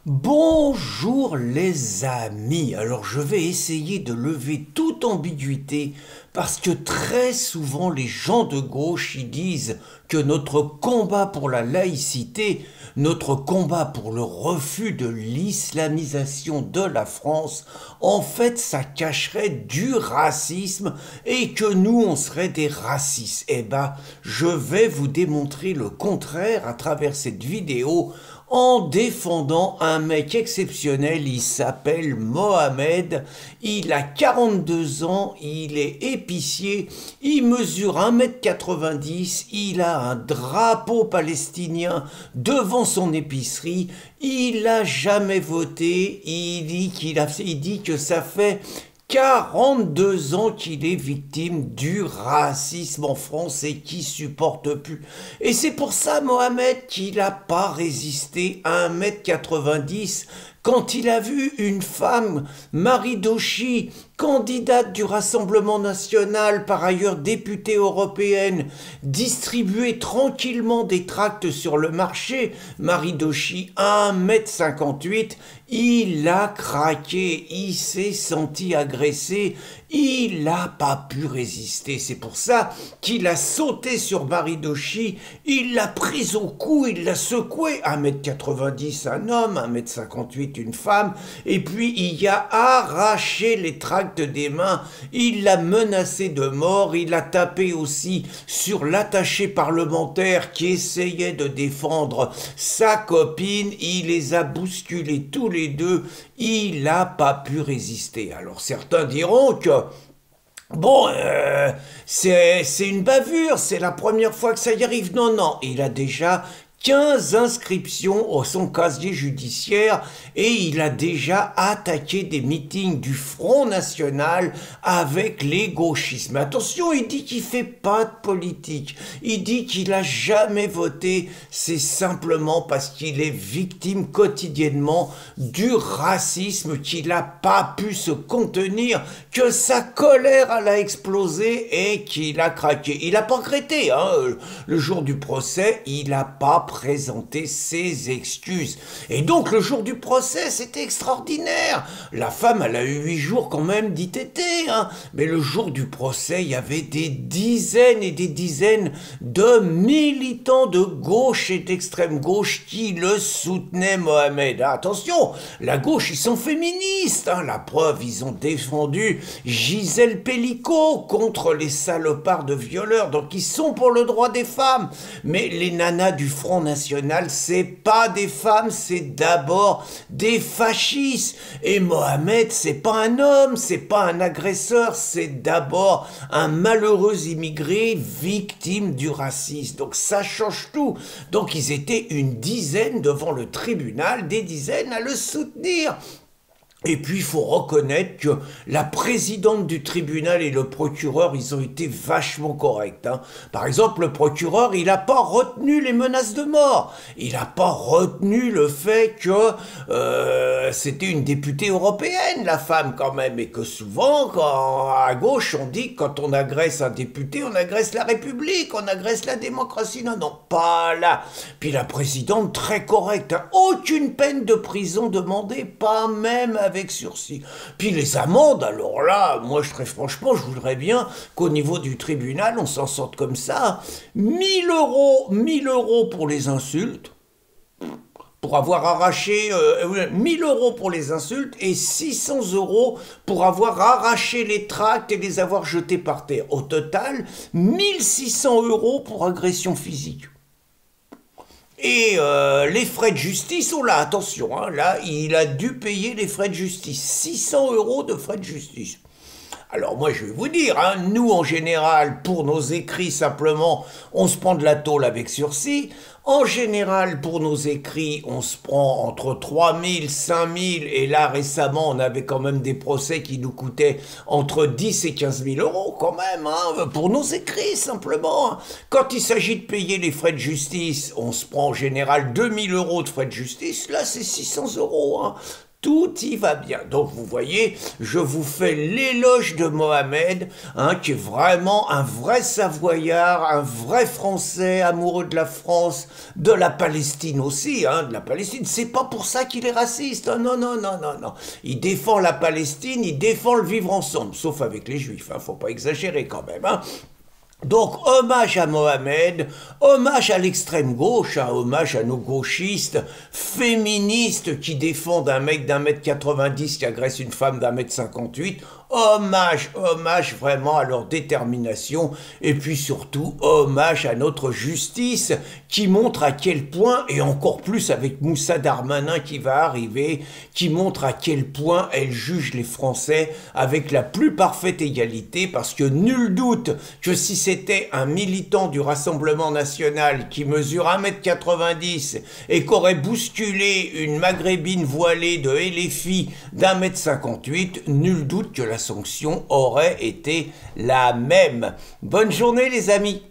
Bonjour les amis, alors je vais essayer de lever toute ambiguïté parce que très souvent les gens de gauche ils disent que notre combat pour la laïcité, notre combat pour le refus de l'islamisation de la France, en fait ça cacherait du racisme et que nous on serait des racistes. Eh ben je vais vous démontrer le contraire à travers cette vidéo en défendant un mec exceptionnel. Il s'appelle Mohamed, il a 42 ans, il est épicier, il mesure 1,90 m, il a un drapeau palestinien devant son épicerie, il n'a jamais voté, il dit que ça fait 42 ans qu'il est victime du racisme en France et qu'il supporte plus. Et c'est pour ça, Mohamed, qu'il n'a pas résisté à 1,90 m quand il a vu une femme, Marie Doshi, candidate du Rassemblement national, par ailleurs députée européenne, distribuer tranquillement des tracts sur le marché. Marie Doshi, 1,58 m, il a craqué, il s'est senti agressé, il n'a pas pu résister. C'est pour ça qu'il a sauté sur Marie Doshi, il l'a prise au cou, il l'a secoué. 1,90 m un homme, 1,58 m une femme, et puis il a arraché les tracts des mains, il l'a menacé de mort, il a tapé aussi sur l'attaché parlementaire qui essayait de défendre sa copine, il les a bousculés tous les deux, il n'a pas pu résister. Alors certains diront que bon, c'est une bavure, c'est la première fois que ça y arrive. Non, non, il a déjà 15 inscriptions au son casier judiciaire et il a déjà attaqué des meetings du Front National avec les gauchistes. Mais attention, il dit qu'il fait pas de politique, il dit qu'il a jamais voté, c'est simplement parce qu'il est victime quotidiennement du racisme, qu'il n'a pas pu se contenir, que sa colère a explosé et qu'il a craqué. Il n'a pas regretté, hein. Le jour du procès, il n'a pas présenter ses excuses. Et donc le jour du procès, c'était extraordinaire. La femme, elle a eu 8 jours quand même d'ITT, hein. Mais le jour du procès, il y avait des dizaines et des dizaines de militants de gauche et d'extrême gauche qui le soutenaient, Mohamed. Attention, la gauche, ils sont féministes, hein. La preuve, ils ont défendu Gisèle Pelicot contre les salopards de violeurs. Donc ils sont pour le droit des femmes. Mais les nanas du Front National, c'est pas des femmes, c'est d'abord des fascistes. Et Mohamed, c'est pas un homme, c'est pas un agresseur, c'est d'abord un malheureux immigré victime du racisme. Donc ça change tout. Donc ils étaient une dizaine devant le tribunal, des dizaines à le soutenir. Et puis, il faut reconnaître que la présidente du tribunal et le procureur, ils ont été vachement corrects, hein. Par exemple, le procureur, il n'a pas retenu les menaces de mort. Il n'a pas retenu le fait que c'était une députée européenne, la femme, quand même. Et que souvent, à gauche, on dit que quand on agresse un député, on agresse la République, on agresse la démocratie. Non, non, pas là. Puis la présidente, très correcte, hein. Aucune peine de prison demandée, pas même avec sursis. Puis les amendes, alors là, moi très franchement, je voudrais bien qu'au niveau du tribunal, on s'en sorte comme ça. 1 000 euros pour les insultes, pour avoir arraché 1000 euros pour les insultes et 600 euros pour avoir arraché les tracts et les avoir jetés par terre. Au total, 1600 euros pour agression physique. Et les frais de justice, oh là, attention, hein, là, il a dû payer les frais de justice. 600 euros de frais de justice. Alors moi, je vais vous dire, hein, nous, en général, pour nos écrits, simplement, on se prend de la tôle avec sursis. En général, pour nos écrits, on se prend entre 3 000, 5 000, et là, récemment, on avait quand même des procès qui nous coûtaient entre 10 et 15 000 euros, quand même, hein, pour nos écrits, simplement. Quand il s'agit de payer les frais de justice, on se prend en général 2 000 euros de frais de justice, là, c'est 600 euros, hein. tout y va bien. Donc vous voyez, je vous fais l'éloge de Mohamed, qui est vraiment un vrai Savoyard, un vrai Français, amoureux de la France, de la Palestine aussi, de la Palestine. C'est pas pour ça qu'il est raciste, non, non, non, non, non. Il défend la Palestine, il défend le vivre ensemble, sauf avec les Juifs, faut pas exagérer quand même, Donc, hommage à Mohamed, hommage à l'extrême gauche, hommage à nos gauchistes, féministes qui défendent un mec d'1 m 90 qui agresse une femme d'1 m 58. Hommage vraiment à leur détermination et puis surtout hommage à notre justice qui montre à quel point, et encore plus avec Moussa Darmanin qui va arriver, qui montre à quel point elle juge les Français avec la plus parfaite égalité parce que nul doute que si c'était un militant du Rassemblement national qui mesure 1 m 90 et qu'aurait bousculé une maghrébine voilée de LFI d'1 m 58, nul doute que la sanction aurait été la même. Bonne journée les amis.